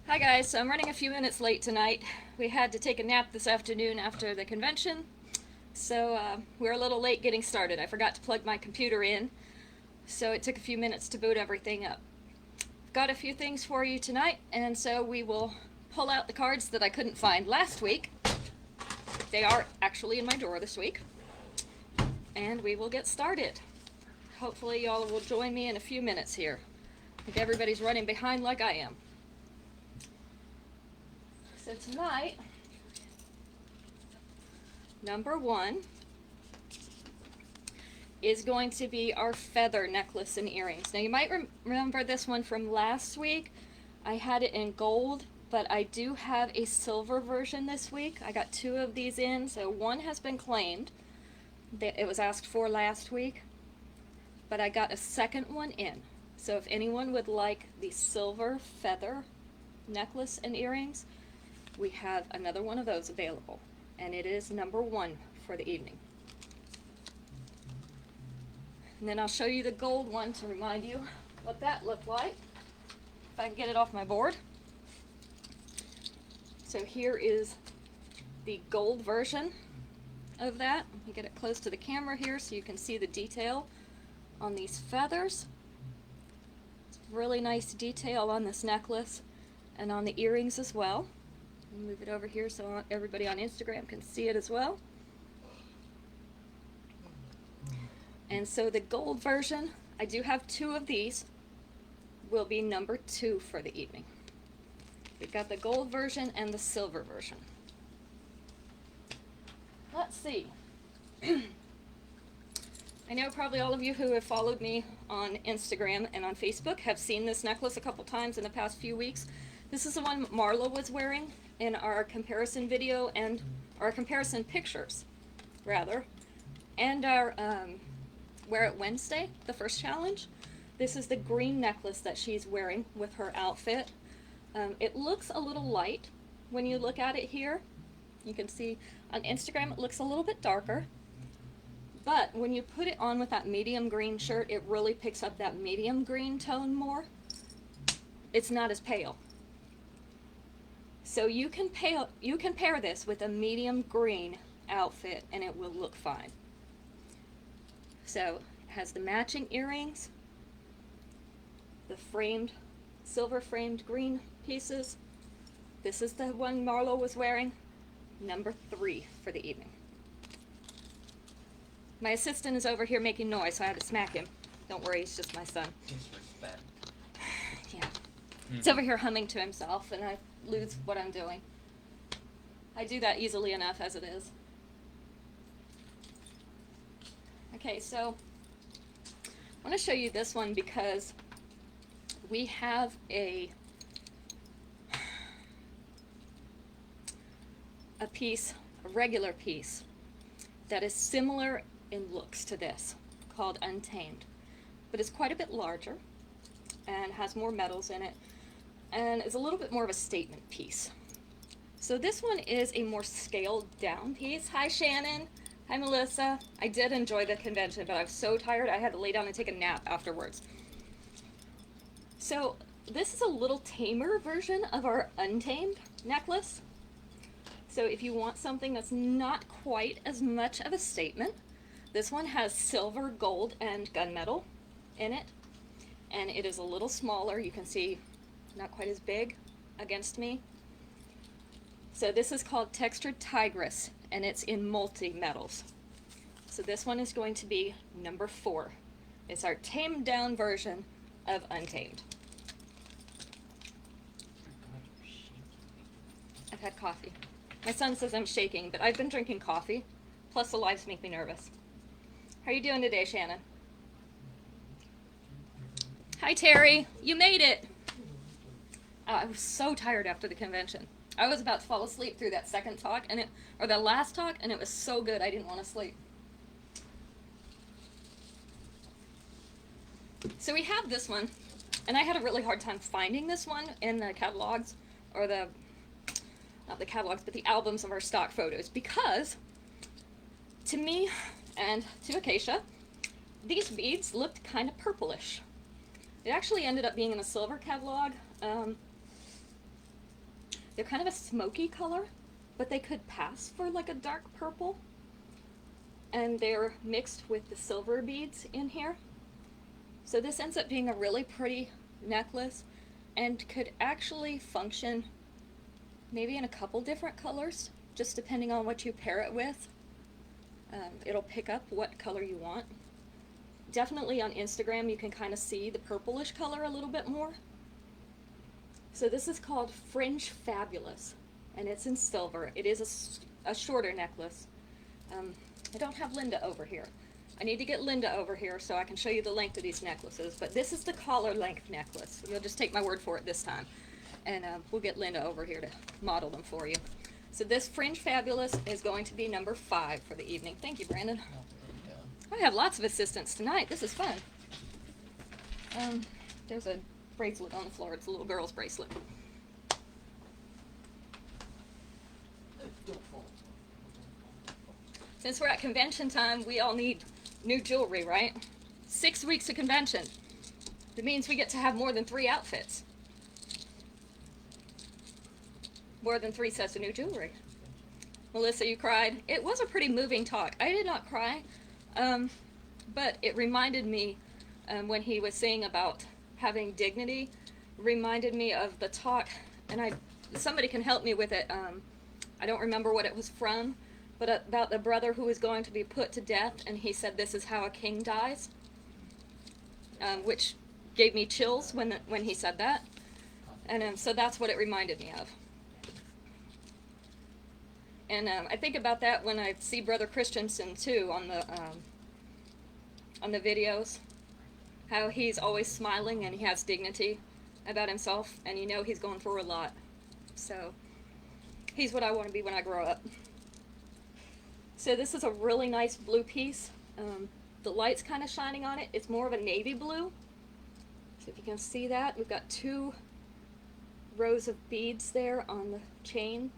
Hi guys, so I'm running a few minutes late tonight. We had to take a nap this afternoon after the convention, so we're a little late getting started. I forgot to plug my computer in, so it took a few minutes to boot everything up. Got a few things for you tonight, and so we will pull out the cards that I couldn't find last week. They are actually in my drawer this week, and we will get started. Hopefully y'all will join me in a few minutes here. I think everybody's running behind like I am. So tonight, number one is going to be our feather necklace and earrings. Now you might remember this one from last week. I had it in gold, but I do have a silver version this week. I got two of these in, so one has been claimed. It was asked for last week, but I got a second one in. So if anyone would like the silver feather necklace and earrings, we have another one of those available, and it is number one for the evening. And then I'll show you the gold one to remind you what that looked like, if I can get it off my board. So here is the gold version of that. Let me get it close to the camera here so you can see the detail on these feathers. It's really nice detail on this necklace and on the earrings as well. Move it over here so everybody on Instagram can see it as well. And so the gold version, I do have two of these, will be number two for the evening. We've got the gold version and the silver version. Let's see. I know probably all of you who have followed me on Instagram and on Facebook have seen this necklace a couple times in the past few weeks. This is the one Marla was wearing in our comparison video, and our comparison pictures, rather, and our Wear It Wednesday, the first challenge. This is the green necklace that she's wearing with her outfit. It looks a little light when you look at it here. You can see on Instagram it looks a little bit darker, but when you put it on with that medium green shirt, it really picks up that medium green tone more. It's not as pale. So you can pair this with a medium green outfit and it will look fine. So it has the matching earrings, the framed, silver framed green pieces. This is the one Marlo was wearing, number three for the evening. My assistant is over here making noise, so I had to smack him. Don't worry, he's just my son. Disrespect. Yeah. He's over here humming to himself, and I lose what I'm doing. I do that easily enough as it is. Okay, so I want to show you this one because we have a piece, a regular piece, that is similar in looks to this, called Untamed, but it's quite a bit larger and has more metals in it, and is a little bit more of a statement piece. So this one is a more scaled down piece. Hi Shannon, hi Melissa. I did enjoy the convention, but I was so tired I had to lay down and take a nap afterwards. So this is a little tamer version of our Untamed necklace. So if you want something that's not quite as much of a statement, this one has silver, gold, and gunmetal in it, and it is a little smaller. You can see not quite as big against me. So this is called Textured Tigress, and it's in multi-metals. So this one is going to be number four. It's our tamed down version of Untamed. I've had coffee. My son says I'm shaking, but I've been drinking coffee, plus the lives make me nervous. How are you doing today, Shannon? Hi Terry, you made it! I was so tired after the convention. I was about to fall asleep through that second talk, or the last talk, and it was so good I didn't want to sleep. So we have this one, and I had a really hard time finding this one in the catalogs, or not the catalogs, but the albums of our stock photos, because to me and to Acacia, these beads looked kind of purplish. It actually ended up being in a silver catalog, They're kind of a smoky color, but they could pass for like a dark purple. And they're mixed with the silver beads in here. So this ends up being a really pretty necklace and could actually function maybe in a couple different colors, just depending on what you pair it with. It'll pick up what color you want. Definitely on Instagram you can kind of see the purplish color a little bit more. So this is called Fringe Fabulous, and it's in silver. It is a shorter necklace. I don't have Linda over here. I need to get Linda over here so I can show you the length of these necklaces, but this is the collar length necklace. You'll just take my word for it this time. And we'll get Linda over here to model them for you. So this Fringe Fabulous is going to be number 5 for the evening. Thank you, Brandon. I have lots of assistants tonight. This is fun. There's a bracelet on the floor. It's a little girl's bracelet. Since we're at convention time, we all need new jewelry, right? 6 weeks of convention. That means we get to have more than 3 outfits. More than 3 sets of new jewelry. Melissa, you cried. It was a pretty moving talk. I did not cry, but it reminded me when he was saying about having dignity, reminded me of the talk, and somebody can help me with it. I don't remember what it was from, but about the brother who was going to be put to death, and he said, "This is how a king dies," which gave me chills when he said that, and so that's what it reminded me of. And I think about that when I see Brother Christensen too on the videos, how he's always smiling and he has dignity about himself, and you know he's going through a lot. So he's what I want to be when I grow up. So this is a really nice blue piece. The light's kind of shining on it. It's more of a navy blue. So if you can see that, we've got 2 rows of beads there on the chain,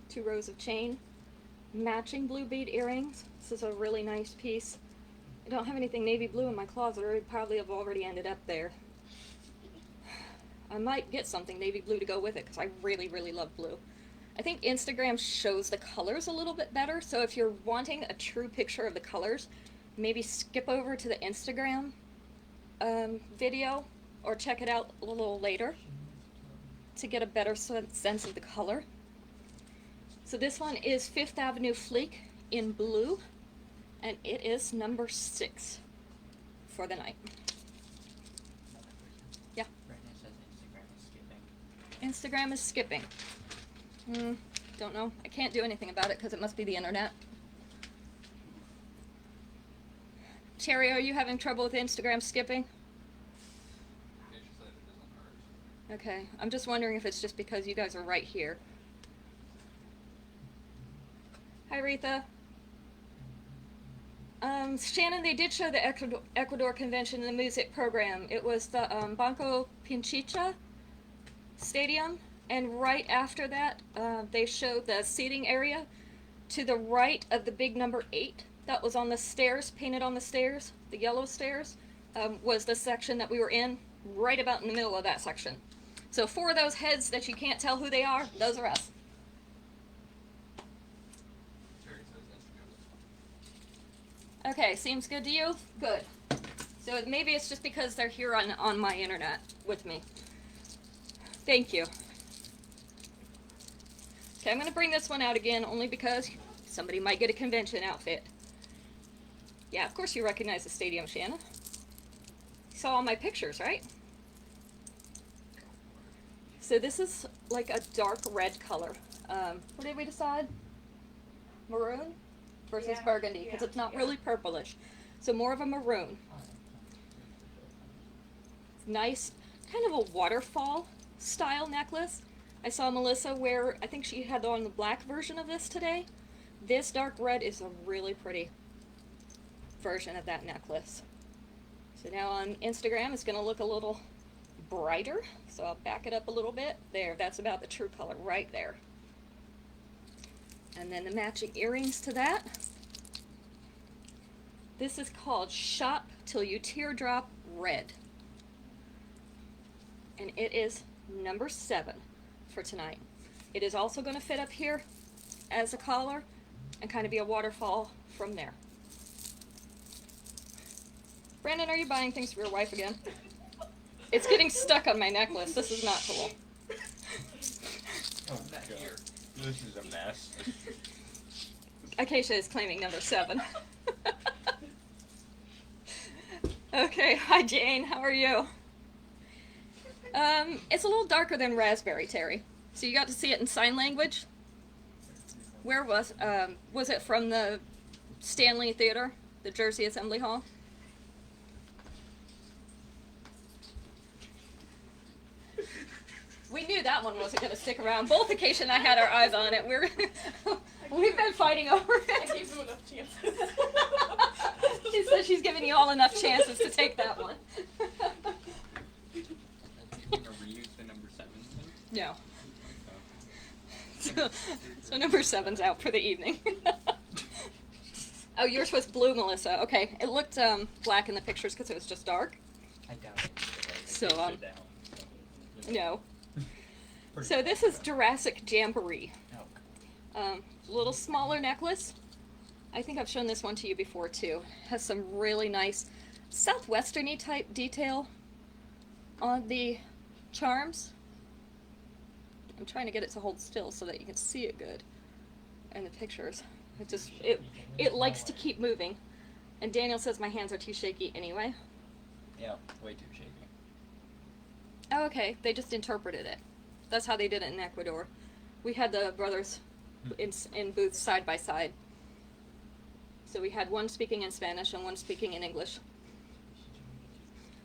2 rows of chain, matching blue bead earrings. This is a really nice piece. I don't have anything navy blue in my closet, or I'd probably have already ended up there. I might get something navy blue to go with it because I really, really love blue. I think Instagram shows the colors a little bit better, so if you're wanting a true picture of the colors, maybe skip over to the Instagram video or check it out a little later to get a better sense of the color. So this one is 5th Avenue Fleek in blue, and it is number 6 for the night. Yeah? Brandon says Instagram is skipping. Instagram is skipping. Don't know. I can't do anything about it because it must be the internet. Cherry, are you having trouble with Instagram skipping? Yeah, she said it isn't hers. Okay, I'm just wondering if it's just because you guys are right here. Hi, Retha. Shannon, they did show the Ecuador convention in the music program. It was the Banco Pinchicha Stadium, and right after that, they showed the seating area to the right of the big number 8 that was on the stairs, painted on the stairs, the yellow stairs, was the section that we were in, right about in the middle of that section. So 4 of those heads that you can't tell who they are, those are us. Terry says Instagram is fine. Okay, seems good to you? Good. So maybe it's just because they're here on my internet with me. Thank you. Okay, I'm going to bring this one out again only because somebody might get a convention outfit. Yeah, of course you recognize the stadium, Shannon. You saw all my pictures, right? So this is like a dark red color. What did we decide? Maroon versus burgundy, because it's not really purplish. So more of a maroon. Nice, kind of a waterfall style necklace. I saw Melissa wear, I think she had on the black version of this today. This dark red is a really pretty version of that necklace. So now on Instagram it's going to look a little brighter, so I'll back it up a little bit. There, that's about the true color right there. And then the matching earrings to that. This is called Shop Till You Teardrop Red. And it is number 7 for tonight. It is also going to fit up here as a collar and kind of be a waterfall from there. Brandon, are you buying things for your wife again? It's getting stuck on my necklace. This is not cool. Oh God, this is a mess. Acacia is claiming number 7. Okay, hi Jane, how are you? It's a little darker than Raspberry Terry. So you got to see it in sign language? Where was it from the Stanley Theater, the Jersey Assembly Hall? We knew that one wasn't going to stick around. Both Acacia and I had our eyes on it. We've been fighting over it. I gave them enough chances. She says she's giving you all enough chances to take that one. You're gonna reuse the number 7 then? No. So number 7's out for the evening. Oh, yours was blue, Melissa. Okay, it looked black in the pictures because it was just dark. I doubt it. So, Sit down. No. So this is Jurassic Jamboree. Oh. Little smaller necklace. I think I've shown this one to you before too. Has some really nice southwesterny type detail on the charms. I'm trying to get it to hold still so that you can see it good in the pictures. It likes to keep moving. And Daniel says my hands are too shaky anyway. Yeah, way too shaky. Oh, okay. They just interpreted it. That's how they did it in Ecuador. We had the brothers in booths side by side. So we had one speaking in Spanish and one speaking in English.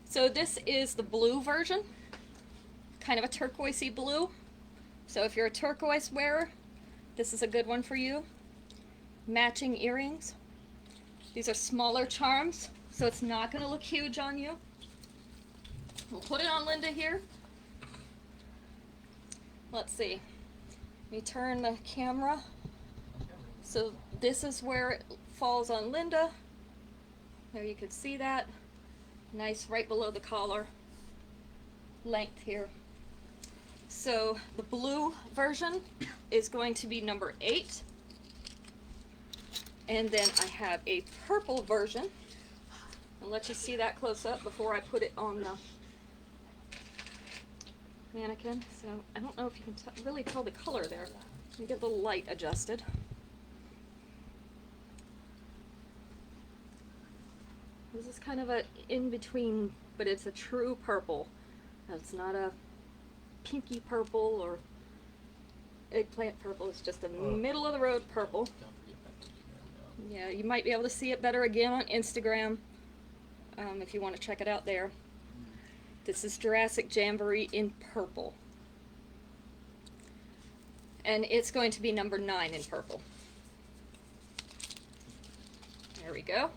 So this is the blue version. Kind of a turquoisey blue. So if you're a turquoise wearer, this is a good one for you. Matching earrings. These are smaller charms, so it's not going to look huge on you. We'll put it on Linda here. Let's see. Let me turn the camera. So this is where it falls on Linda. There you can see that. Nice right below the collar. Length here. So the blue version is going to be number 8. And then I have a purple version. I'll let you see that close up before I put it on the mannequin. So I don't know if you can really tell the color there. Let me get the light adjusted. This is kind of a in-between, but it's a true purple. It's not a pinky purple or eggplant purple. It's just a middle-of-the-road purple. Yeah, you might be able to see it better again on Instagram if you want to check it out there. This is Jurassic Jamboree in purple. And it's going to be number 9 in purple. There we go.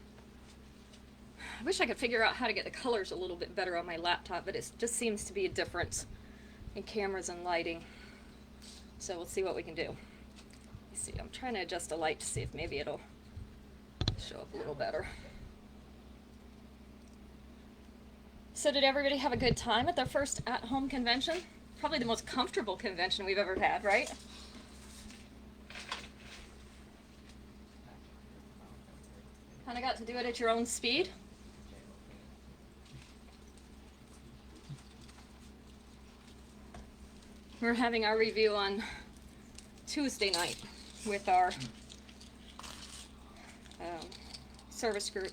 I wish I could figure out how to get the colors a little bit better on my laptop, but it just seems to be a difference in cameras and lighting. So we'll see what we can do. Let's see, I'm trying to adjust the light to see if maybe it'll show up a little better. So did everybody have a good time at their first at-home convention? Probably the most comfortable convention we've ever had, right? Kind of got to do it at your own speed. We're having our review on Tuesday night with our service group.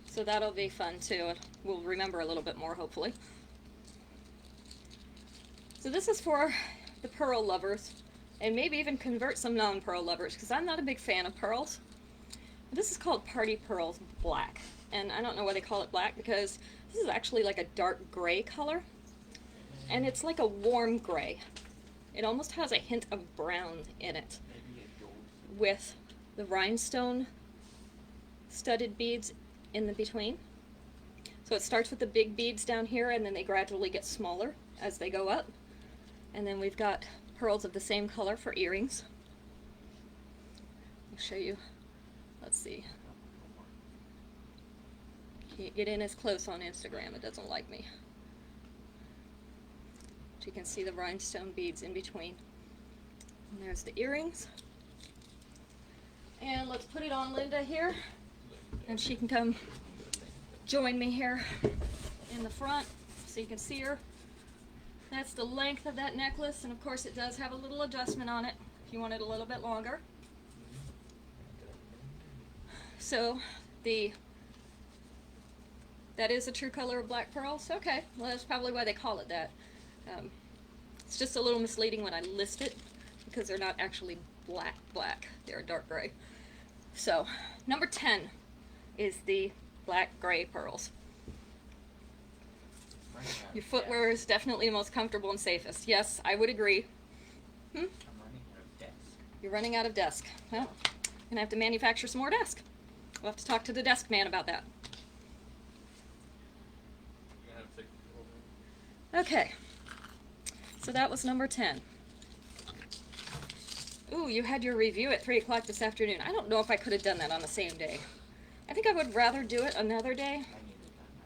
So that'll be fun too. We'll remember a little bit more, hopefully. So this is for the pearl lovers, and maybe even convert some non-pearl lovers, because I'm not a big fan of pearls. This is called Party Pearls Black, and I don't know why they call it black, because this is actually like a dark gray color, and it's like a warm gray. It almost has a hint of brown in it, with the rhinestone studded beads in the between. So it starts with the big beads down here, and then they gradually get smaller as they go up. And then we've got pearls of the same color for earrings. I'll show you. Let's see. Can't get in as close on Instagram. It doesn't like me. But you can see the rhinestone beads in between. And there's the earrings. And let's put it on Linda here, and she can come join me here in the front so you can see her. That's the length of that necklace, and of course it does have a little adjustment on it if you want it a little bit longer. So that is a true color of black pearls. Okay, well that's probably why they call it that. It's just a little misleading when I list it because they're not actually black. They're dark gray. So number 10 is the black gray pearls. Your footwear is definitely the most comfortable and safest. Yes, I would agree. I'm running out of desk. You're running out of desk. Well, I'm gonna have to manufacture some more desk. We'll have to talk to the desk man about that. You're gonna have to take it over. Okay. So that was number 10. Ooh, you had your review at 3 o'clock this afternoon. I don't know if I could have done that on the same day. I think I would rather do it another day. I need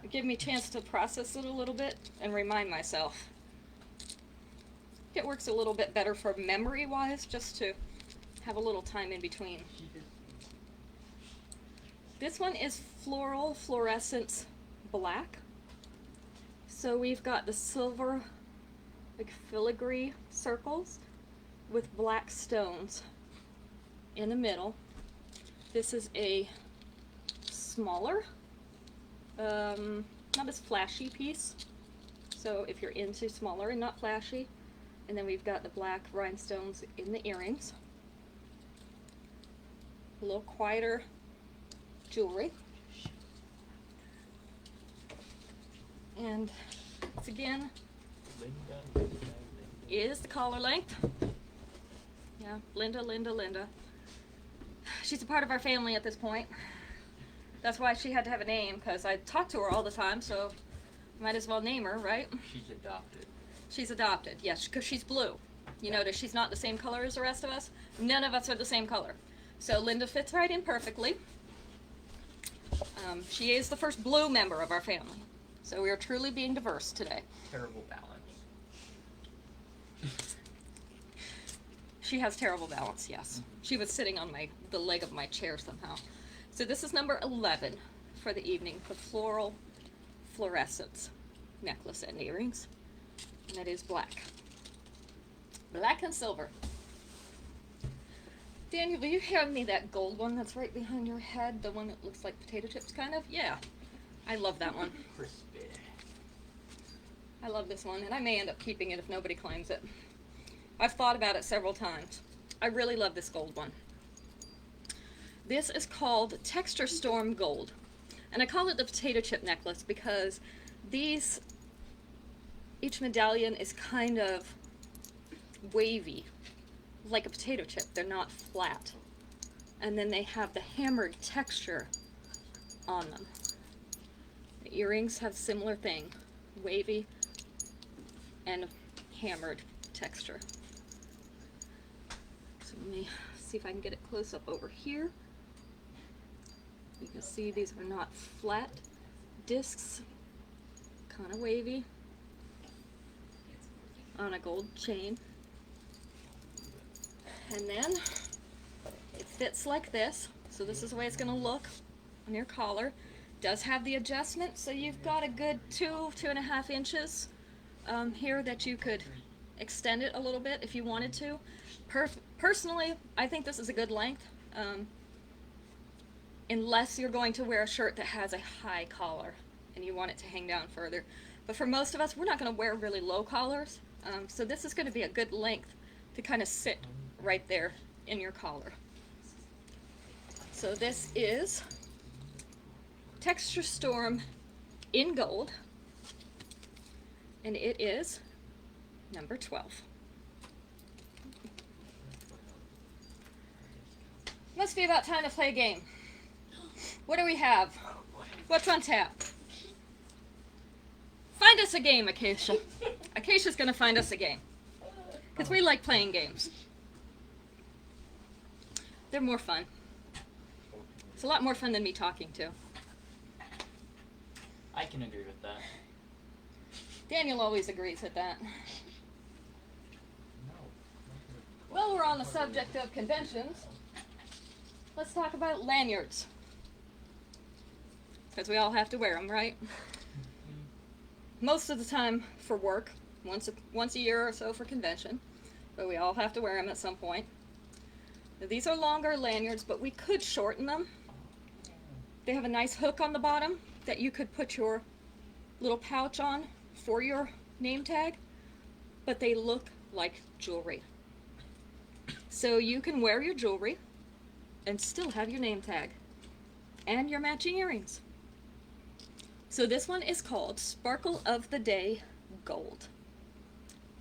to done Give me a chance to process it a little bit and remind myself. It works a little bit better for memory-wise, just to have a little time in between. This one is floral fluorescence black. So we've got the silver, like filigree circles with black stones in the middle. This is a smaller, not as flashy piece. So if you're into smaller and not flashy. And then we've got the black rhinestones in the earrings. A little quieter jewelry. And once again, is the collar length. Yeah, Linda. She's a part of our family at this point. That's why she had to have a name, because I talk to her all the time, so might as well name her, right? She's adopted. She's adopted, yes, because she's blue. You notice she's not the same color as the rest of us. None of us are the same color. So Linda fits right in perfectly. She is the first blue member of our family. So we are truly being diverse today. Terrible balance. She has terrible balance, yes. She was sitting on the leg of my chair somehow. So this is number 11 for the evening, the floral fluorescence necklace and earrings. And that is black. Black and silver. Daniel, will you hand me that gold one that's right behind your head? The one that looks like potato chips, kind of? Yeah. I love that one. Crispy. I love this one, and I may end up keeping it if nobody claims it. I've thought about it several times. I really love this gold one. This is called Texture Storm Gold. And I call it the potato chip necklace because each medallion is kind of wavy, like a potato chip. They're not flat. And then they have the hammered texture on them. The earrings have similar thing, wavy and hammered texture. So let me see if I can get it close up over here. You can see these are not flat discs, kind of wavy, on a gold chain. And then it fits like this. So this is the way it's going to look on your collar. Does have the adjustment, so you've got a good 2.5 inches here that you could extend it a little bit if you wanted to. Personally, I think this is a good length, unless you're going to wear a shirt that has a high collar and you want it to hang down further. But for most of us, we're not going to wear really low collars, so this is going to be a good length to kind of sit right there in your collar. So this is Texture Storm in gold, and it is number 12. Must be about time to play a game. What do we have? What's on tap? Find us a game, Acacia. Acacia's gonna find us a game. Because we like playing games. They're more fun. It's a lot more fun than me talking to. I can agree with that. Daniel always agrees with that. No. While we're on the subject of conventions, let's talk about lanyards. Because we all have to wear them, right? Most of the time for work, once a year or so for convention, but we all have to wear them at some point. Now, these are longer lanyards, but we could shorten them. They have a nice hook on the bottom that you could put your little pouch on for your name tag, but they look like jewelry. So you can wear your jewelry and still have your name tag and your matching earrings. So this one is called Sparkle of the Day Gold.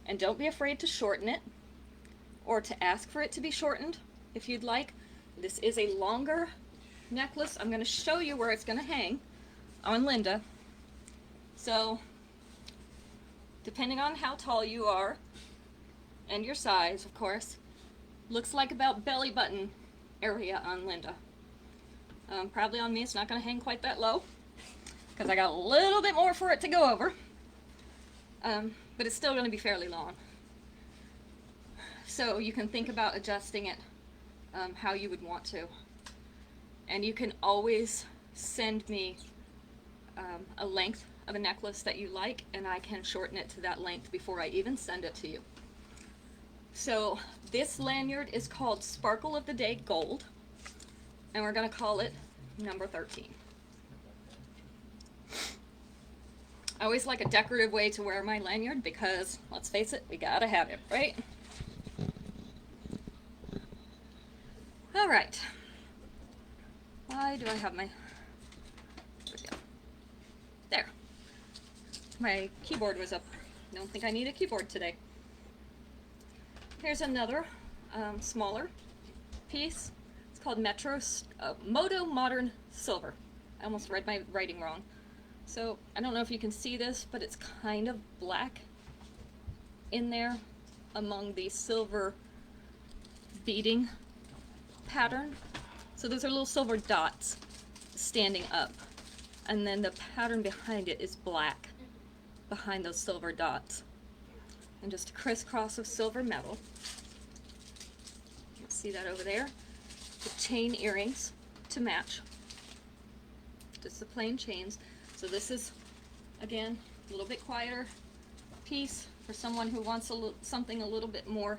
And don't be afraid to shorten it or to ask for it to be shortened if you'd like. This is a longer necklace. I'm going to show you where it's going to hang on Linda. So depending on how tall you are and your size, of course, looks like about belly button area on Linda. Probably on me it's not going to hang quite that low because I got a little bit more for it to go over, but it's still going to be fairly long. So you can think about adjusting it how you would want to, and you can always send me a length of a necklace that you like, and I can shorten it to that length before I even send it to you. So this lanyard is called Sparkle of the Day Gold, and we're going to call it number 13. I always like a decorative way to wear my lanyard because, let's face it, we gotta have it, right? Alright. Why do I have my... There. My keyboard was up. I don't think I need a keyboard today. Here's another smaller piece. It's called Moto Modern Silver. I almost read my writing wrong. So I don't know if you can see this, but it's kind of black in there among the silver beading pattern. So those are little silver dots standing up, and then the pattern behind it is black behind those silver dots, and just a crisscross of silver metal. You can see that over there. The chain earrings to match, just the plain chains. So this is, again, a little bit quieter piece for someone who wants something a little bit more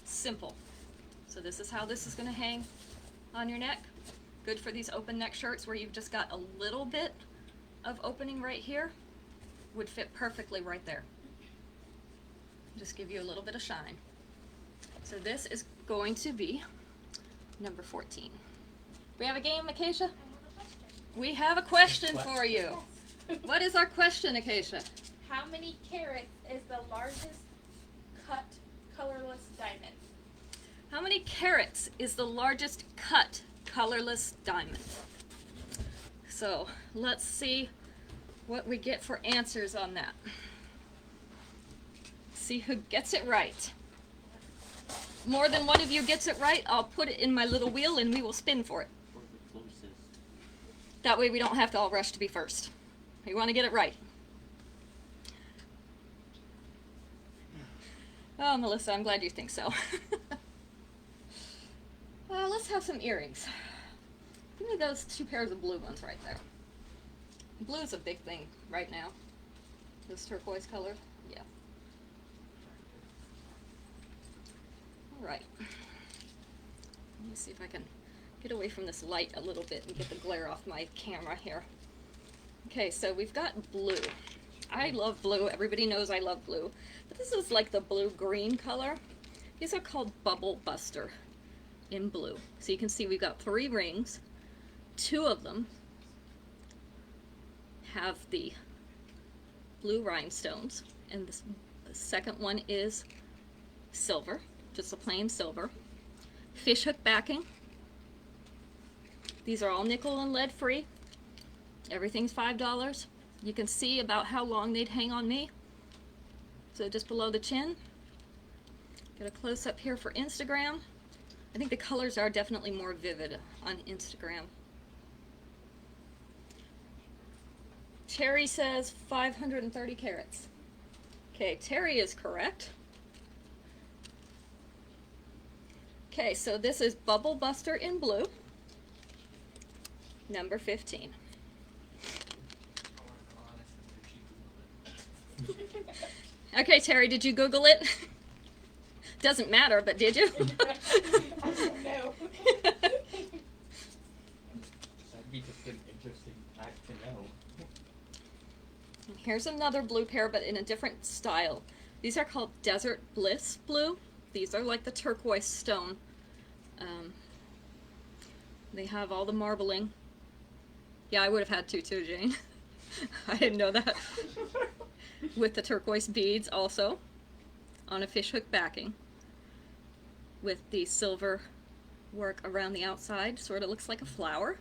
simple. So this is how this is going to hang on your neck. Good for these open neck shirts where you've just got a little bit of opening right here. Would fit perfectly right there. Just give you a little bit of shine. So this is going to be number 14. We have a game, Acacia? We have a question for you. Yes. What is our question, Acacia? How many carats is the largest cut colorless diamond? How many carats is the largest cut colorless diamond? So let's see what we get for answers on that. See who gets it right. More than one of you gets it right, I'll put it in my little wheel and we will spin for it. That way we don't have to all rush to be first. You want to get it right. Oh, Melissa, I'm glad you think so. Let's have some earrings. Give me those two pairs of blue ones right there. Blue's a big thing right now. This turquoise color, yeah. All right. Let me see if I can get away from this light a little bit and get the glare off my camera here. Okay, so we've got blue. I love blue. Everybody knows I love blue. But this is like the blue-green color. These are called Bubble Buster in blue. So you can see we've got 3 rings. 2 of them have the blue rhinestones, and the second one is silver, just a plain silver. Fishhook backing. These are all nickel and lead free. Everything's $5. You can see about how long they'd hang on me. So just below the chin. Get a close up here for Instagram. I think the colors are definitely more vivid on Instagram. Cherry says 530 carats. Okay, Terry is correct. Okay, so this is Bubble Buster in blue, number 15. I want to be honest and she Googled it. Okay, Terry, did you Google it? Doesn't matter, but did you? I don't know. That'd be just an interesting fact to know. Here's another blue pair, but in a different style. These are called Desert Bliss Blue. These are like the turquoise stone. They have all the marbling. Yeah, I would have had to too, Jane. I didn't know that. With the turquoise beads also on a fishhook backing. With the silver work around the outside, sort of looks like a flower.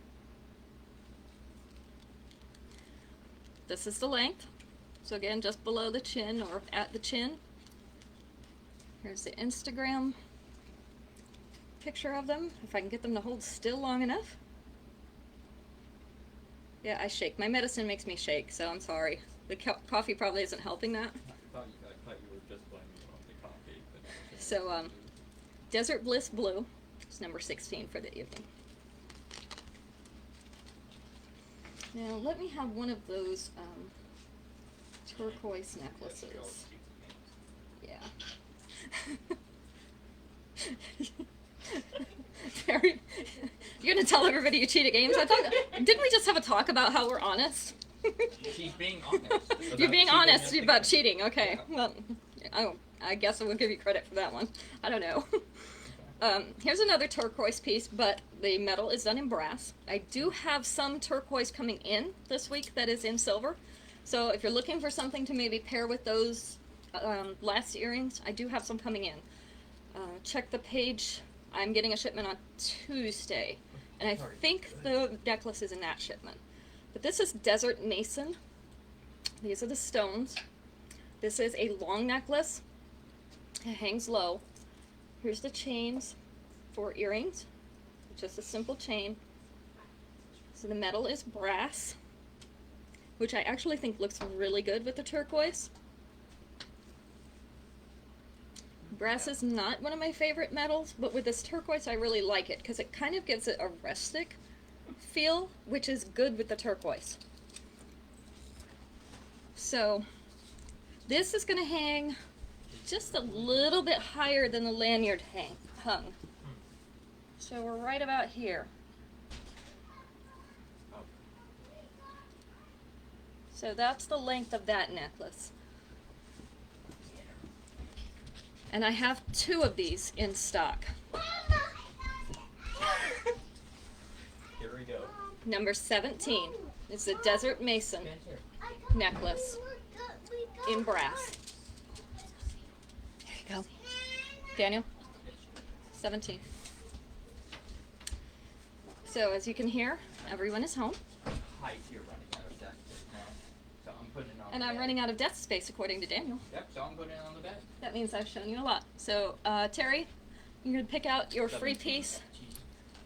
This is the length. So again, just below the chin or at the chin. Here's the Instagram picture of them, if I can get them to hold still long enough. Yeah, I shake. My medicine makes me shake, so I'm sorry. The coffee probably isn't helping that. I thought you were just blaming it on the coffee. But So, Desert Bliss Blue is number 16 for the evening. Now, let me have one of those turquoise necklaces. Yeah. Terry, you're gonna tell everybody you cheat at games? I thought, didn't we just have a talk about how we're honest? She's being honest. You're being About honest cheating. about cheating, okay. Well, I guess I will give you credit for that one. I don't know. Here's another turquoise piece, but the metal is done in brass. I do have some turquoise coming in this week that is in silver. So if you're looking for something to maybe pair with those last earrings, I do have some coming in. Check the page. I'm getting a shipment on Tuesday, and I think the necklace is in that shipment. But this is Desert Mason. These are the stones. This is a long necklace. It hangs low. Here's the chains for earrings. Just a simple chain. So the metal is brass, which I actually think looks really good with the turquoise. Brass is not one of my favorite metals, but with this turquoise I really like it because it kind of gives it a rustic feel, which is good with the turquoise. So this is going to hang just a little bit higher than the lanyard hung. So we're right about here. So that's the length of that necklace. And I have 2 of these in stock. Here we go. Number 17 is the Desert Mason necklace in brass. There you go. Daniel? 17. So as you can hear, everyone is home. Height, you're running out of desk space now. So I'm putting it on And the I'm bed. running out of desk space according to Daniel. Yep, so I'm putting it on the bed. That means I've shown you a lot. So Terry, you're going to pick out your free 17. piece.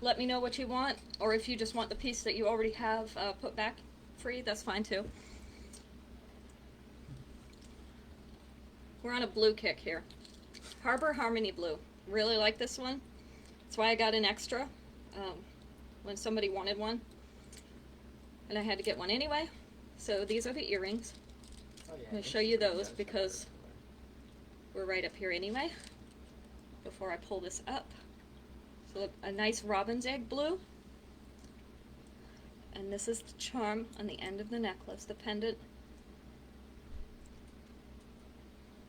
Let me know what you want, or if you just want the piece that you already have put back free, that's fine too. We're on a blue kick here. Harbor Harmony Blue. Really like this one. That's why I got an extra when somebody wanted one. And I had to get one anyway. So these are the earrings. Oh, yeah, I'm going to show you those because we're right up here anyway. Before I pull this up. So look, a nice robin's egg blue. And this is the charm on the end of the necklace, the pendant.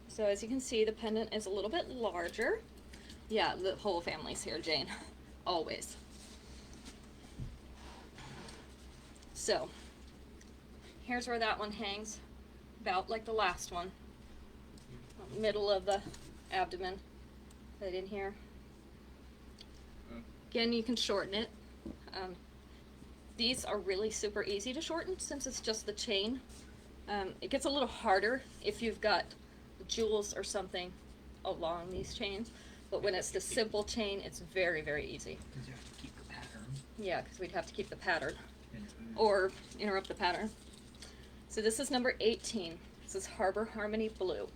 So as you can see, the pendant is a little bit larger. Yeah, the whole family's here, Jane. Always. So, here's where that one hangs. About like the last one. Middle of the abdomen. Right in here. Again, you can shorten it. These are really super easy to shorten since it's just the chain. It gets a little harder if you've got jewels or something along these chains, but when it's the simple chain, it's very, very easy. Because you have to keep the pattern. Yeah, because we'd have to keep the pattern or interrupt the pattern. So this is number 18. This is Harbor Harmony Blue.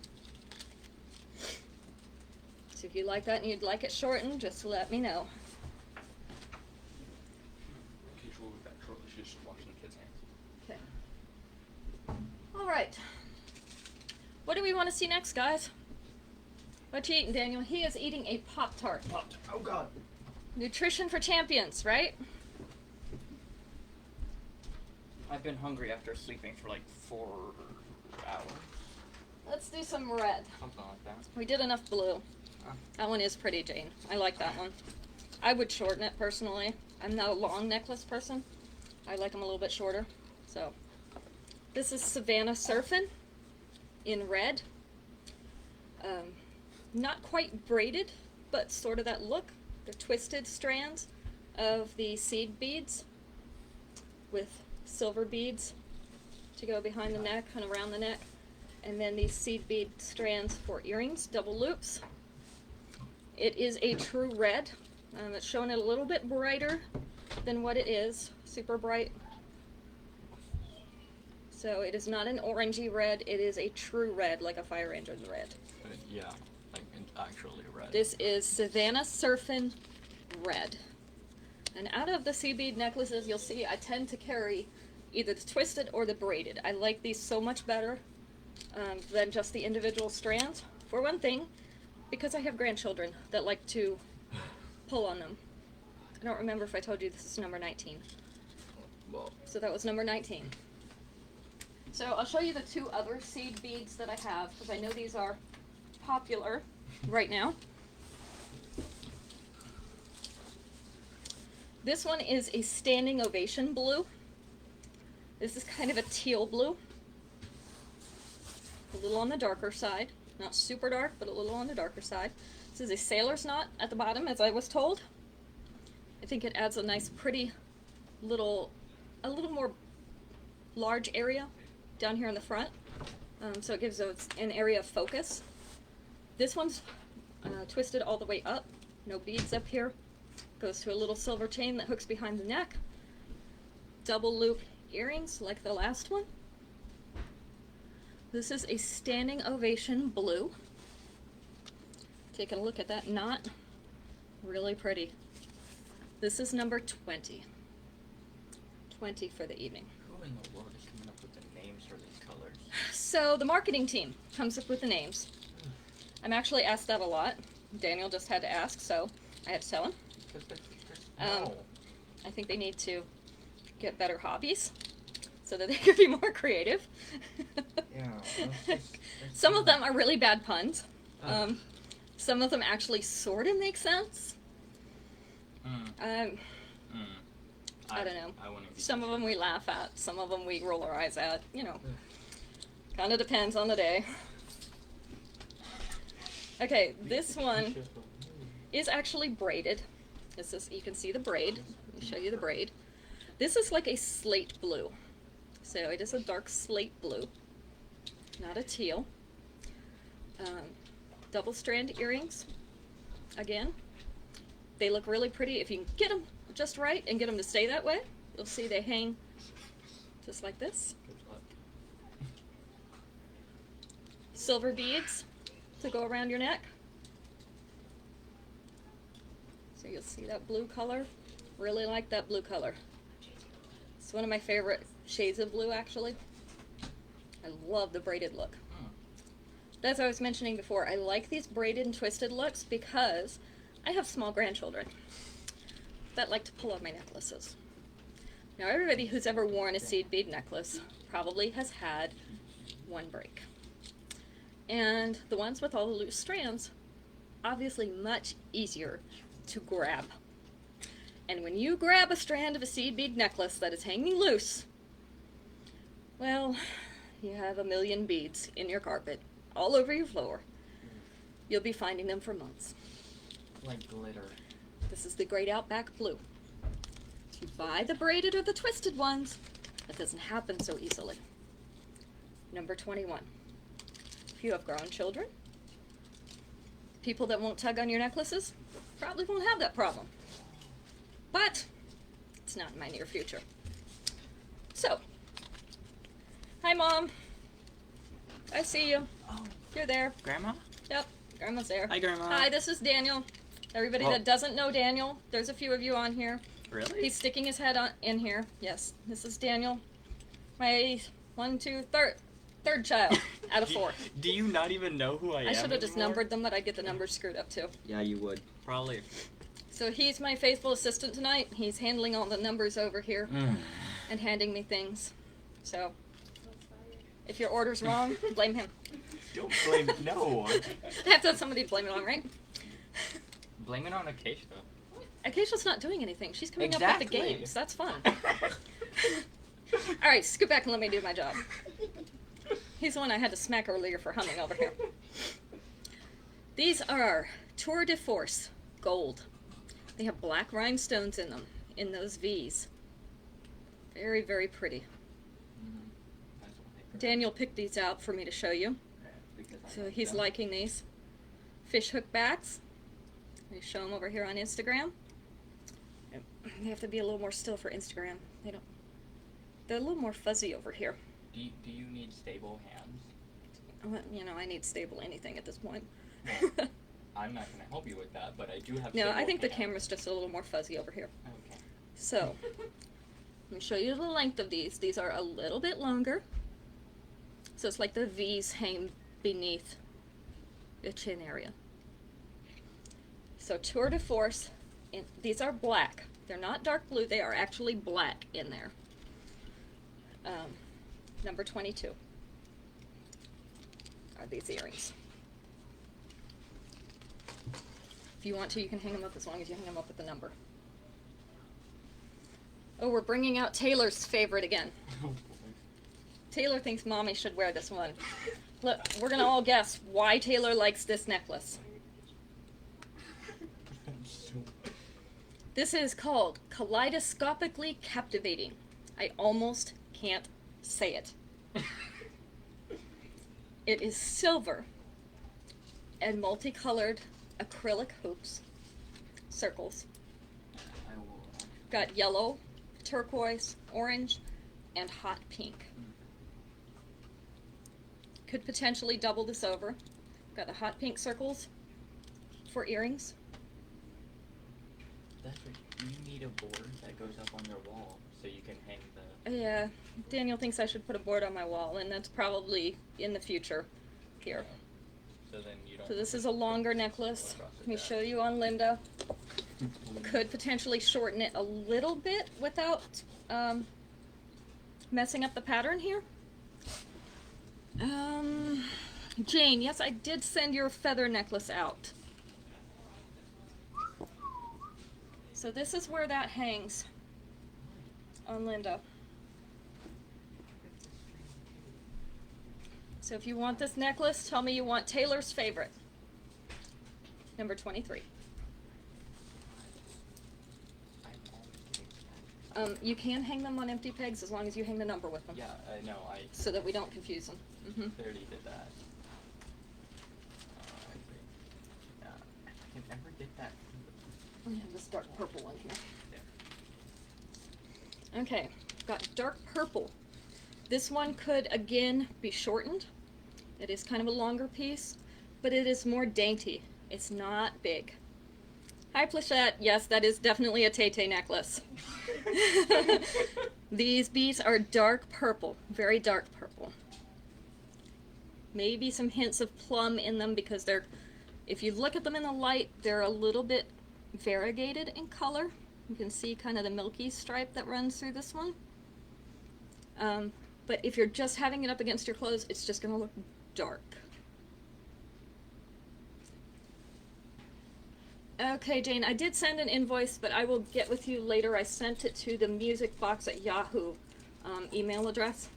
So if you like that and you'd like it shortened, just let me know. Okay, she'll be back shortly. She's just washing the kids' hands. Okay. All right. What do we want to see next, guys? What you eating, Daniel? He is eating a Pop-Tart. Oh God. Nutrition for champions, right? I've been hungry after sleeping for like 4 hours. Let's do some red. Something like that. We did enough blue. That one is pretty, Jane. I like that one. I would shorten it personally. I'm not a long necklace person. I like them a little bit shorter. So, this is Savannah Surfin' in red. Not quite braided, but sort of that look. The twisted strands of the seed beads with silver beads to go behind the neck and around the neck. And then these seed bead strands for earrings, double loops. It is a true red. It's showing it a little bit brighter than what it is. Super bright. So it is not an orangey red. It is a true red, like a fire engine's red. Yeah, like actually red. This is Savannah Surfin' red. And out of the sea bead necklaces, you'll see I tend to carry either the twisted or the braided. I like these so much better than just the individual strands. For one thing, because I have grandchildren that like to pull on them. I don't remember if I told you this is number 19. Well, So that was number 19. So I'll show you the 2 other seed beads that I have, because I know these are popular right now. This one is a standing ovation blue. This is kind of a teal blue. A little on the darker side. Not super dark, but a little on the darker side. This is a sailor's knot at the bottom, as I was told. I think it adds a nice, pretty little, a little more large area down here in the front. So it gives us an area of focus. This one's twisted all the way up. No beads up here. Goes to a little silver chain that hooks behind the neck. Double loop earrings like the last one. This is a standing ovation blue. Take a look at that knot. Really pretty. This is number 20. 20 for the evening. who in the world is coming up with the names for these colors? So the marketing team comes up with the names. I'm actually asked that a lot. Daniel just had to ask, so I had to tell him. No. I think they need to get better hobbies so that they could be more creative. Yeah. Some of them are really bad puns. Some of them actually sort of make sense. I don't know. Some of them we laugh at. Some of them we roll our eyes at. You know, kind of depends on the day. Okay, this one is actually braided. This is, you can see the braid. Let me show you the braid. This is like a slate blue. So it is a dark slate blue, not a teal. Double strand earrings. Again, they look really pretty. If you can get them just right and get them to stay that way, you'll see they hang just like this. Silver beads to go around your neck. So you'll see that blue color. Really like that blue color. It's one of my favorite shades of blue, actually. I love the braided look. As I was mentioning before, I like these braided and twisted looks because I have small grandchildren that like to pull on my necklaces. Now, everybody who's ever worn a seed bead necklace probably has had one break. And the ones with all the loose strands, obviously much easier to grab. And when you grab a strand of a seed bead necklace that is hanging loose, well, you have a million beads in your carpet, all over your floor. You'll be finding them for months. Like glitter. This is the Great Outback Blue. If you buy the braided or the twisted ones, that doesn't happen so easily. Number 21. If you have grown children, people that won't tug on your necklaces probably won't have that problem. But it's not in my near future. So, hi Mom. I see you. Oh, You're there. Grandma? Yep. Grandma's there. Hi, Grandma. Hi, this is Daniel. Everybody Oh. that doesn't know Daniel, there's a few of you on here. Really? He's sticking his head in here. Yes, this is Daniel. My third child out of 4. Do you not even know who I am? I should have just anymore? numbered them, but I get the numbers screwed up too. Yeah, you would. Probably. So he's my faithful assistant tonight. He's handling all the numbers over here and handing me things. So if your order's wrong, blame him. Don't blame. No. I have to have somebody to blame it on, right? Blame it on Acacia. Acacia's not doing anything. She's coming up with the Exactly. games. That's fun. All right, scoot back and let me do my job. He's the one I had to smack earlier for humming over here. These are Tour de Force Gold. They have black rhinestones in them, in those V's. Very, very pretty. Daniel picked these out for me to show you. So he's liking these. Fish hook backs. We show them over here on Instagram. They have to be a little more still for Instagram. They're a little more fuzzy over here. Do you need stable hands? Well, you know, I need stable anything at this point. I'm not going to help you with that, but I do have No, stable I think the hands. camera's just a little more fuzzy over here. Okay. So, let me show you the length of these. These are a little bit longer. So it's like the V's hang beneath the chin area. So Tour de Force, these are black. They're not dark blue, they are actually black in there. Number 22 are these earrings. If you want to, you can hang them up as long as you hang them up with the number. Oh, we're bringing out Taylor's favorite again. Taylor thinks Mommy should wear this one. Look, we're gonna all guess why Taylor likes this necklace. This is called Kaleidoscopically Captivating. I almost can't say it. It is silver and multicolored acrylic hoops, circles. I will. Got yellow, turquoise, orange, and hot pink. Could potentially double this over. Got the hot pink circles for earrings. That's what you need, a board that goes up on your wall so you can hang the. Yeah, Daniel thinks I should put a board on my wall, and that's probably in the future here. So then you don't. So this is a longer necklace. Let me show you on Linda. Could potentially shorten it a little bit without messing up the pattern here. Jane, yes, I did send your feather necklace out. So this is where that hangs on Linda. So if you want this necklace, tell me you want Taylor's favorite. Number 23. You can hang them on empty pegs as long as you hang the number with them. Yeah, I know. So that we don't confuse them. Mm-hmm. I already did that. If I can ever get that. I have this dark purple one here. Okay, got dark purple. This one could again be shortened. It is kind of a longer piece, but it is more dainty. It's not big. Hi, Plachette. Yes, that is definitely a Tay-Tay necklace. These beads are dark purple, very dark purple. Maybe some hints of plum in them because they're, if you look at them in the light, they're a little bit variegated in color. You can see kind of the milky stripe that runs through this one. But if you're just having it up against your clothes, it's just going to look dark. Okay, Jane, I did send an invoice, but I will get with you later. I sent it to the music box at Yahoo email address.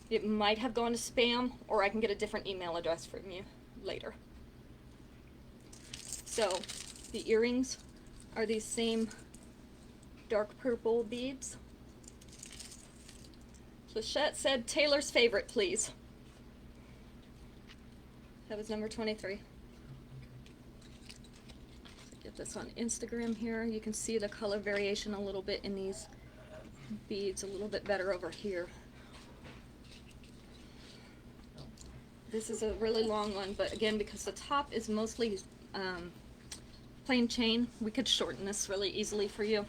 It might have gone to spam, or I can get a different email address from you later. So, the earrings are these same dark purple beads. Plachette said Taylor's favorite, please. That was number 23. Get this on Instagram here. You can see the color variation a little bit in these beads, a little bit better over here. This is a really long one, but again, because the top is mostly plain chain, we could shorten this really easily for you.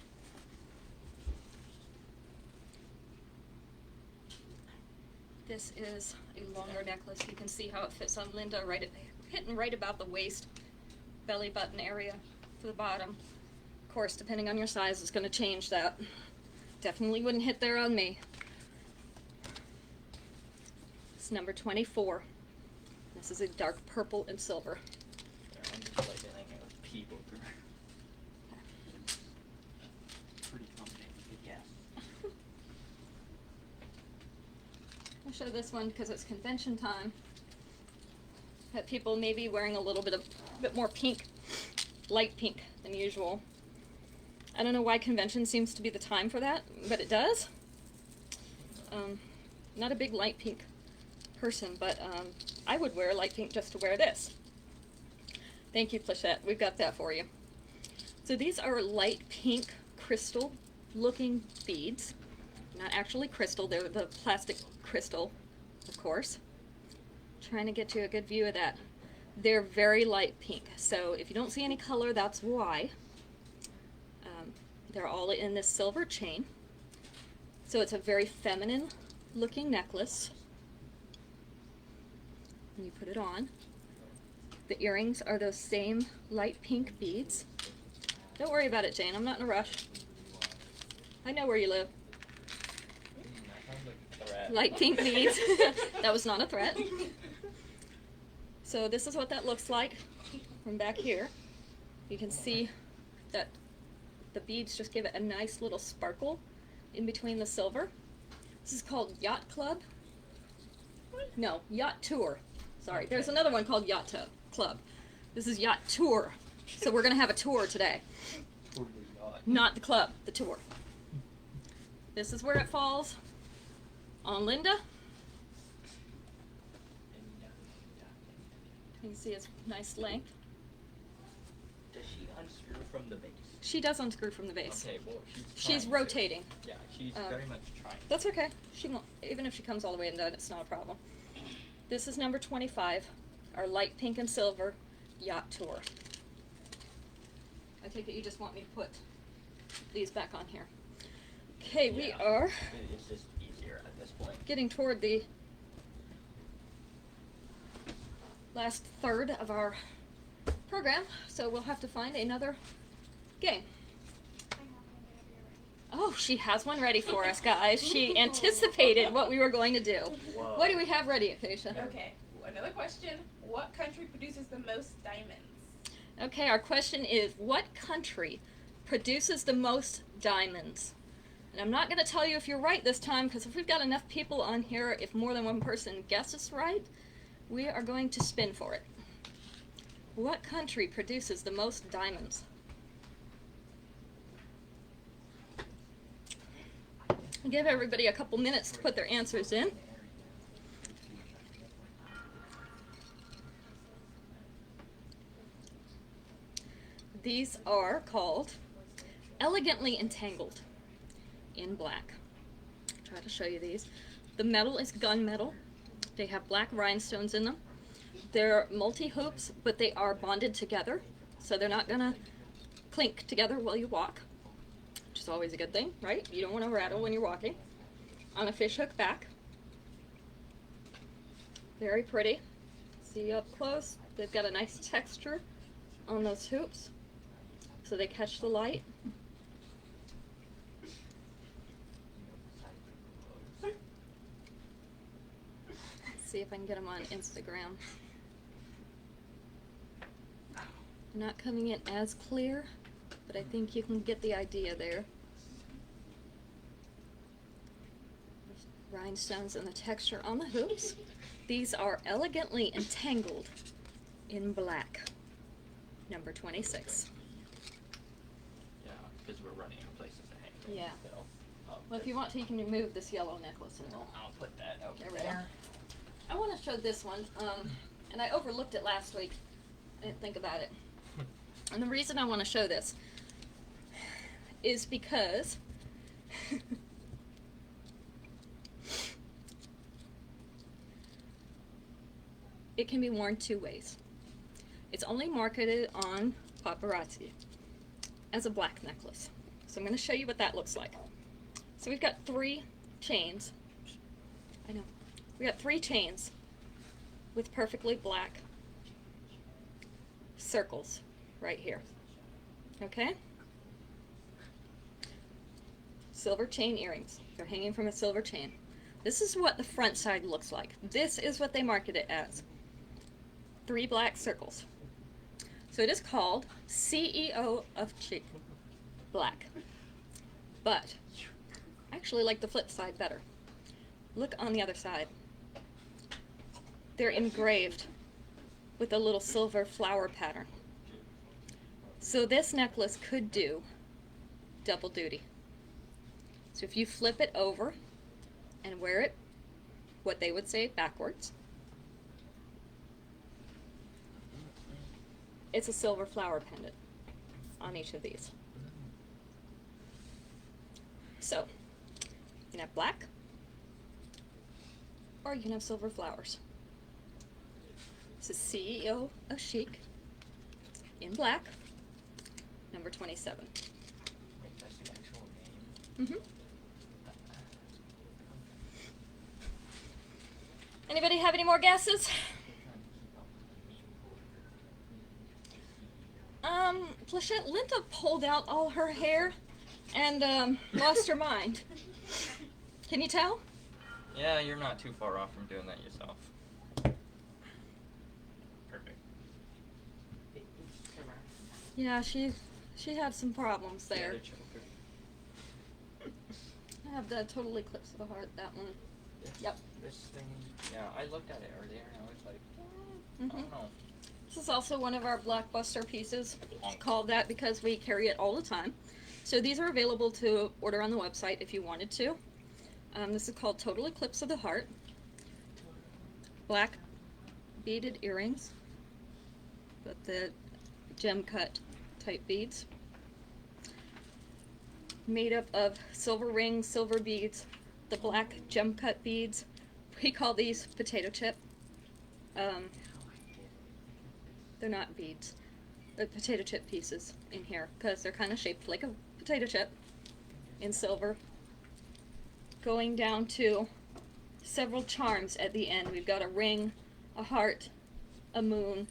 This is a longer necklace. You can see how it fits on Linda, hitting right about the waist, belly button area to the bottom. Of course, depending on your size, it's going to change that. Definitely wouldn't hit there on me. It's number 24. This is a dark purple and silver. I'm just like getting it with people. Pretty confident you could guess. I'll show this one because it's convention time. Have people maybe wearing a little bit more pink, light pink than usual. I don't know why convention seems to be the time for that, but it does. Not a big light pink person, but I would wear light pink just to wear this. Thank you, Plachette. We've got that for you. So these are light pink crystal looking beads. Not actually crystal, they're the plastic crystal, of course. Trying to get you a good view of that. They're very light pink, so if you don't see any color, that's why. They're all in this silver chain. So it's a very feminine looking necklace. And you put it on. The earrings are those same light pink beads. Don't worry about it, Jane. I'm not in a rush. I know where you live. That sounds like a threat. Light pink beads. That was not a threat. So this is what that looks like from back here. You can see that the beads just give it a nice little sparkle in between the silver. This is called Yacht Club. No, Yacht Tour. Sorry, there's another one called Yacht Club. This is Yacht Tour. So we're going to have a tour today. Totally not. Not the club, the tour. This is where it falls on Linda. You can see its nice length. Does she unscrew from the base? She does unscrew from the base. Okay, well, She's trying to. rotating. Yeah, she's very much trying. That's okay. She won't, even if she comes all the way undone, it's not a problem. This is number 25, our light pink and silver Yacht Tour. I take it you just want me to put these back on here. Okay, we Yeah. are It's just easier at this point. getting toward the last third of our program, so we'll have to find another game. Oh, she has one ready for us, guys. She anticipated what we were going to do. Whoa. What do we have ready, Acacia? Okay, another question. What country produces the most diamonds? Okay, our question is, what country produces the most diamonds? And I'm not going to tell you if you're right this time, because if we've got enough people on here, if more than one person guesses right, we are going to spin for it. What country produces the most diamonds? I'll give everybody a couple minutes to put their answers in. These are called Elegantly Entangled in black. I'll try to show you these. The metal is gunmetal. They have black rhinestones in them. They're multi-hoops, but they are bonded together, so they're not gonna clink together while you walk, which is always a good thing, right? You don't want to rattle when you're walking. On a fishhook back. Very pretty. See up close, they've got a nice texture on those hoops, so they catch the light. Let's see if I can get them on Instagram. They're not coming in as clear, but I think you can get the idea there. There's rhinestones and the texture on the hoops. These are Elegantly Entangled in black. Number 26. Yeah, because we're running out of places to hang. Yeah. So, Well, if you want to, you can remove this yellow necklace and we'll... I'll put that over There we go. there. I want to show this one, and I overlooked it last week. I didn't think about it. And the reason I want to show this is because it can be worn two ways. It's only marketed on Paparazzi as a black necklace. So I'm going to show you what that looks like. So we've got 3 chains. I know. We got 3 chains with perfectly black circles right here. Okay? Silver chain earrings. They're hanging from a silver chain. This is what the front side looks like. This is what they market it as. 3 black circles. So it is called CEO of Chic Black. But I actually like the flip side better. Look on the other side. They're engraved with a little silver flower pattern. So this necklace could do double duty. So if you flip it over and wear it, what they would say backwards, it's a silver flower pendant on each of these. So you can have black, or you can have silver flowers. This is CEO of Chic in black, number 27. Wait, that's the actual name? Mm-hmm. Anybody have any more guesses? Plachette, Linda pulled out all her hair and lost her mind. Can you tell? Yeah, you're not too far off from doing that yourself. Perfect. Yeah, she had some problems Yeah, there. the choker. I have the Total Eclipse of the Heart, that one. Yep. This thing. Yeah, I looked at it earlier and I was like, I Mhm. don't know. This is also one of our blockbuster pieces. It's called that because we carry it all the time. So these are available to order on the website if you wanted to. This is called Total Eclipse of the Heart. Black beaded earrings, but the gem cut type beads. Made up of silver rings, silver beads, the black gem cut beads. We call these potato chip. They're not beads. They're potato chip pieces in here because they're kind of shaped like a potato chip in silver. Going down to several charms at the end. We've got a ring, a heart, a moon,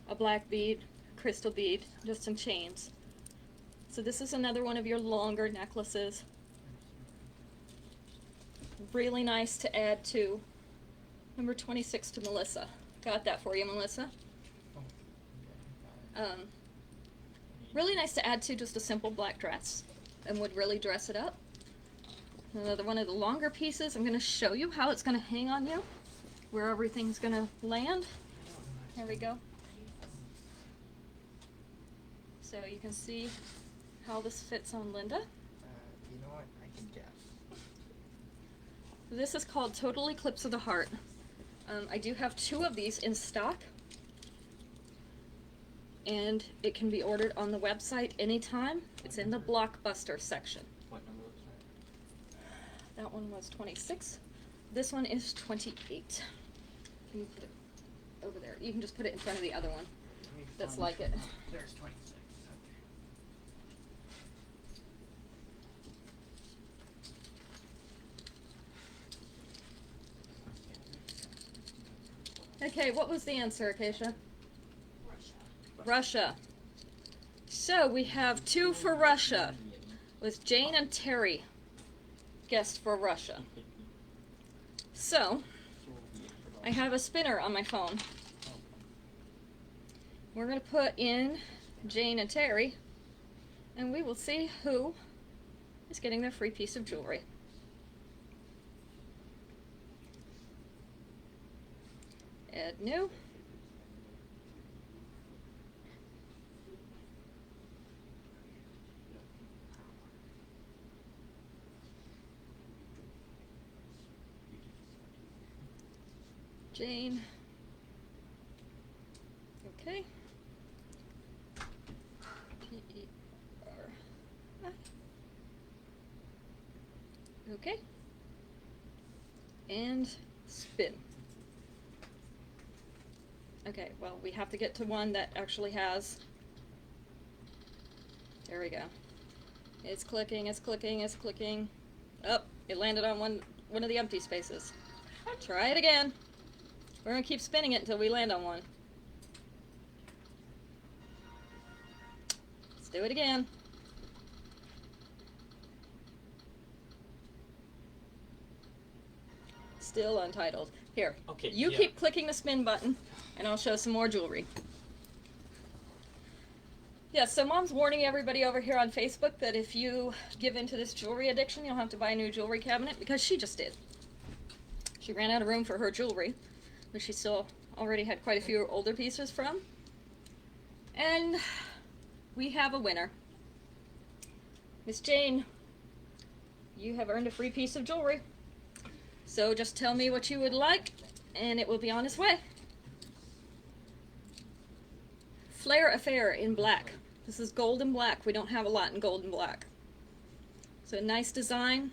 a black bead, crystal bead, just some chains. So this is another one of your longer necklaces. Really nice to add to number 26 to Melissa. Got that for you, Melissa. Really nice to add to just a simple black dress and would really dress it up. Another one of the longer pieces. I'm going to show you how it's going to hang on you, where everything's going to land. There we go. So you can see how this fits on Linda. You know what? I can guess. This is called Total Eclipse of the Heart. I do have 2 of these in stock. And it can be ordered on the website anytime. It's in the Blockbuster section. What number was that? That one was 26. This one is 28. Can you put it over there? You can just put it in front of the other one that's like it. There's 26. Okay, what was the answer, Acacia? Russia. So we have 2 for Russia, with Jane and Terry guessed for Russia. So, I have a spinner on my phone. We're going to put in Jane and Terry, and we will see who is getting their free piece of jewelry. Add new. Jane. Okay. P-E-R-I. Okay. And spin. Okay, well, we have to get to one that actually has... There we go. It's clicking, it's clicking, it's clicking. Oh, it landed on one of the empty spaces. Try it again. We're gonna keep spinning it until we land on one. Let's do it again. Still untitled. Here, Okay, you yeah. keep clicking the spin button, and I'll show some more jewelry. Yeah, so Mom's warning everybody over here on Facebook that if you give into this jewelry addiction, you'll have to buy a new jewelry cabinet, because she just did. She ran out of room for her jewelry, but she still already had quite a few older pieces from. And we have a winner. Miss Jane, you have earned a free piece of jewelry. So just tell me what you would like, and it will be on its way. Flair Affair in black. This is gold and black. We don't have a lot in gold and black. So a nice design.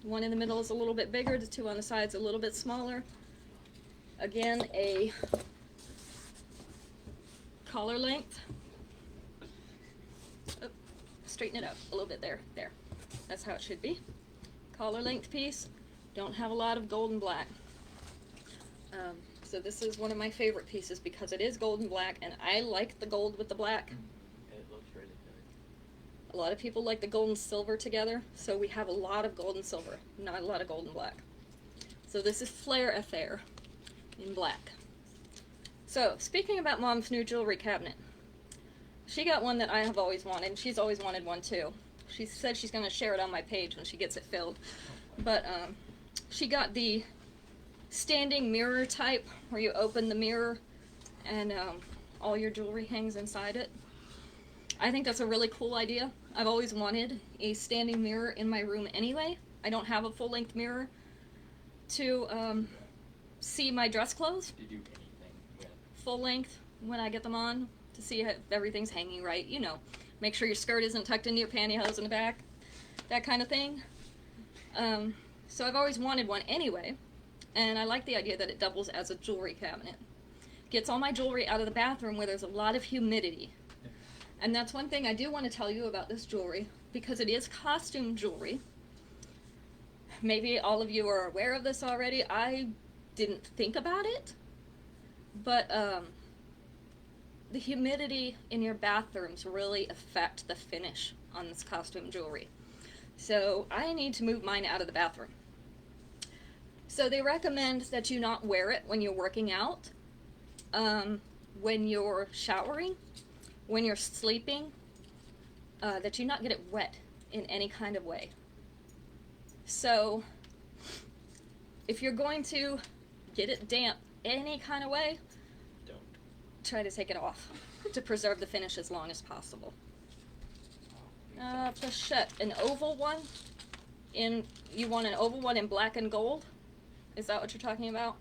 One in the middle is a little bit bigger, the two on the sides a little bit smaller. Again, a collar length. Oh, straighten it up a little bit there. There. That's how it should be. Collar length piece. Don't have a lot of gold and black. So this is one of my favorite pieces because it is gold and black, and I like the gold with the black. It looks really good. A lot of people like the gold and silver together, so we have a lot of gold and silver, not a lot of gold and black. So this is Flair Affair in black. So, speaking about Mom's new jewelry cabinet, she got one that I have always wanted, and she's always wanted one too. She said she's going to share it on my page when she gets it filled. But she got the standing mirror type, where you open the mirror and all your jewelry hangs inside it. I think that's a really cool idea. I've always wanted a standing mirror in my room anyway. I don't have a full-length mirror to see my dress clothes To do anything with. full length when I get them on, to see if everything's hanging right, you know. Make sure your skirt isn't tucked into your pantyhose in the back, that kind of thing. So I've always wanted one anyway, and I like the idea that it doubles as a jewelry cabinet. Gets all my jewelry out of the bathroom where there's a lot of humidity. And that's one thing I do want to tell you about this jewelry, because it is costume jewelry. Maybe all of you are aware of this already. I didn't think about it, but the humidity in your bathrooms really affect the finish on this costume jewelry. So I need to move mine out of the bathroom. So they recommend that you not wear it when you're working out, when you're showering, when you're sleeping, that you not get it wet in any kind of way. So if you're going to get it damp any kind of way, Don't. try to take it off to preserve the finish as long as possible. Pochette, an oval one. You want an oval one in black and gold? Is that what you're talking about?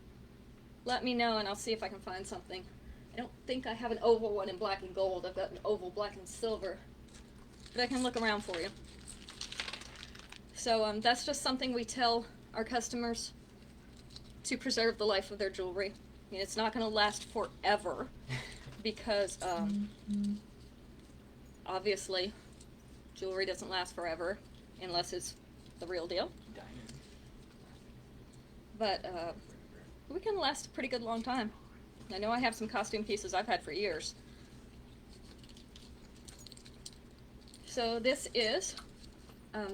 Let me know and I'll see if I can find something. I don't think I have an oval one in black and gold. I've got an oval black and silver. But I can look around for you. So that's just something we tell our customers to preserve the life of their jewelry. I mean, it's not going to last forever because obviously jewelry doesn't last forever unless it's the real deal. Diamond. But we can last a pretty good long time. I know I have some costume pieces I've had for years. So this is,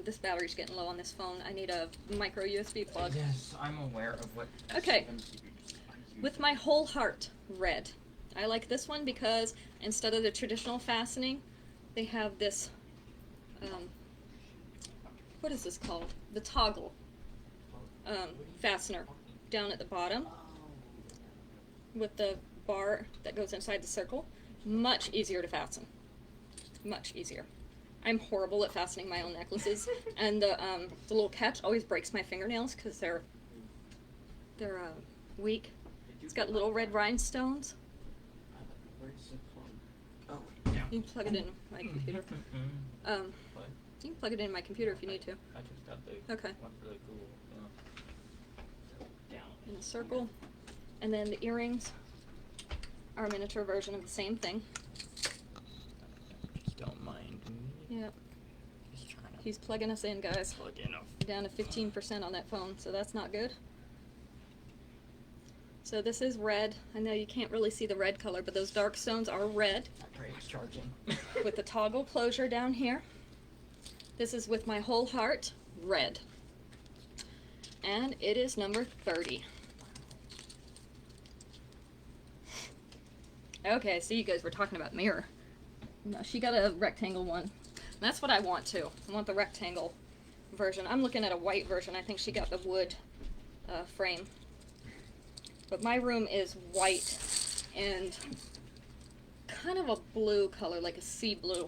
this battery's getting low on this phone. I need a micro USB plug. Yes, I'm aware of what. Okay. SMCB With my whole heart, red. I like this one because instead of the traditional fastening, they have this, what is this called? The toggle fastener down at the bottom with the bar that goes inside the circle. Much easier to fasten. Much easier. I'm horrible at fastening my own necklaces, and the little catch always breaks my fingernails because they're weak. It's got little red rhinestones. Where's the plug? Oh, yeah. You can plug it in my computer. What? You can plug it in my computer if you need to. I just got the Okay. one for the cool. In a circle, and then the earrings. our miniature version of the same thing. Just don't mind me. Yep. Just trying to He's plugging us in, guys. plug in a. Down to 15% on that phone, so that's not good. So this is red. I know you can't really see the red color, but those dark stones are red I pray it's charging. with the toggle closure down here. This is with my whole heart, red. And it is number 30. Okay, so you guys were talking about mirror. No, she got a rectangle one. That's what I want too. I want the rectangle version. I'm looking at a white version. I think she got the wood frame. But my room is white and kind of a blue color, like a sea blue.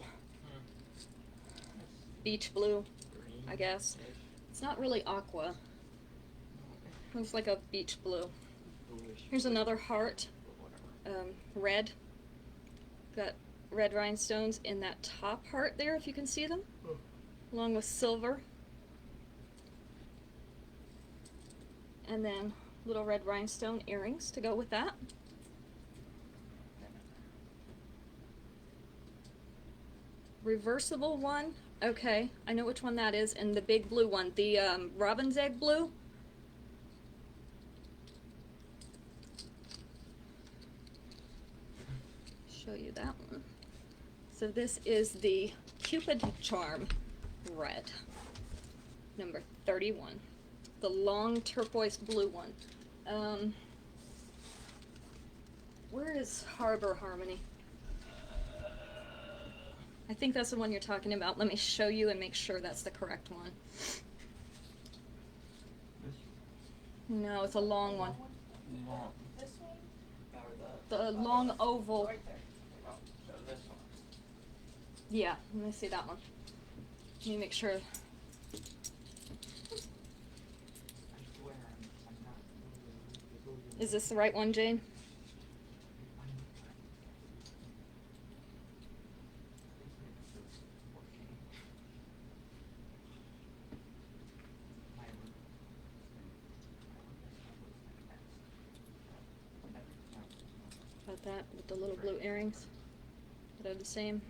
Beach blue, I guess. It's not really aqua. It's like a beach blue. Here's another heart. Red. Got red rhinestones in that top heart there, if you can see them, along with silver. And then little red rhinestone earrings to go with that. Reversible one. Okay, I know which one that is. And the big blue one, the robin's egg blue. Show you that one. So this is the Cupid Charm red, number 31. The long turquoise blue one. Where is Harbor Harmony? I think that's the one you're talking about. Let me show you and make sure that's the correct one. No, it's a long one. Long. This one? The long oval. Right there. Oh, so this one. Yeah, let me see that one. Let me make sure. I swear I'm not. Is this the right one, Jane? About that with the little blue earrings that are the same.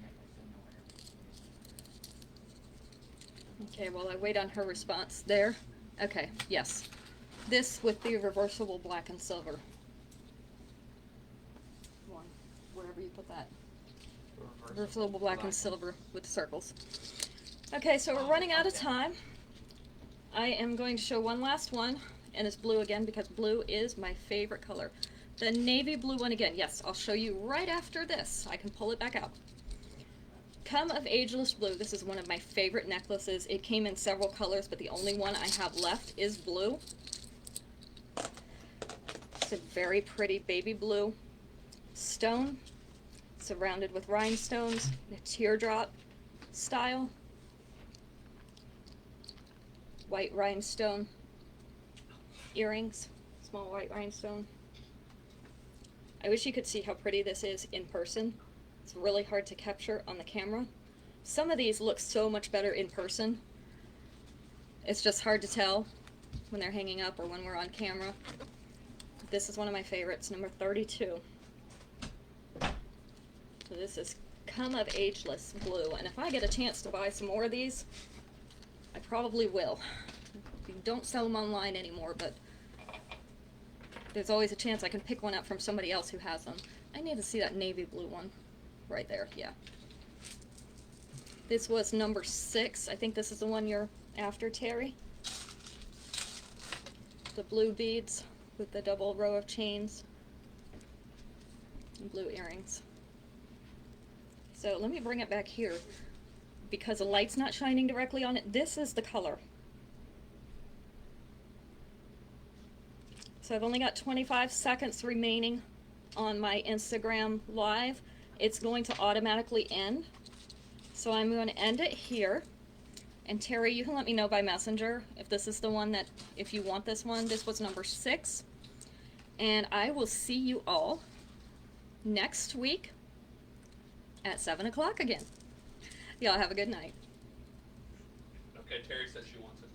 Okay, well I wait on her response there. Okay, yes. This with the reversible black and silver one, wherever you put that. Reversible black and silver with circles. Okay, so we're running out of time. I am going to show one last one, and it's blue again because blue is my favorite color. The navy blue one again, yes, I'll show you right after this. I can pull it back out. Come of Ageless Blue. This is one of my favorite necklaces. It came in several colors, but the only one I have left is blue. It's a very pretty baby blue stone, surrounded with rhinestones, a teardrop style. White rhinestone earrings, small white rhinestone. I wish you could see how pretty this is in person. It's really hard to capture on the camera. Some of these look so much better in person. It's just hard to tell when they're hanging up or when we're on camera. This is one of my favorites, number 32. So this is Come of Ageless Blue, and if I get a chance to buy some more of these, I probably will. We don't sell them online anymore, but there's always a chance I can pick one up from somebody else who has them. I need to see that navy blue one right there, yeah. This was number 6. I think this is the one you're after, Terry. The blue beads with the double row of chains and blue earrings. So let me bring it back here because the light's not shining directly on it. This is the color. So I've only got 25 seconds remaining on my Instagram live. It's going to automatically end. So I'm going to end it here. And Terry, you can let me know by messenger if this is the one that, if you want this one. This was number 6. And I will see you all next week at 7 o'clock again. Y'all have a good night. Okay, Terry says she wants it.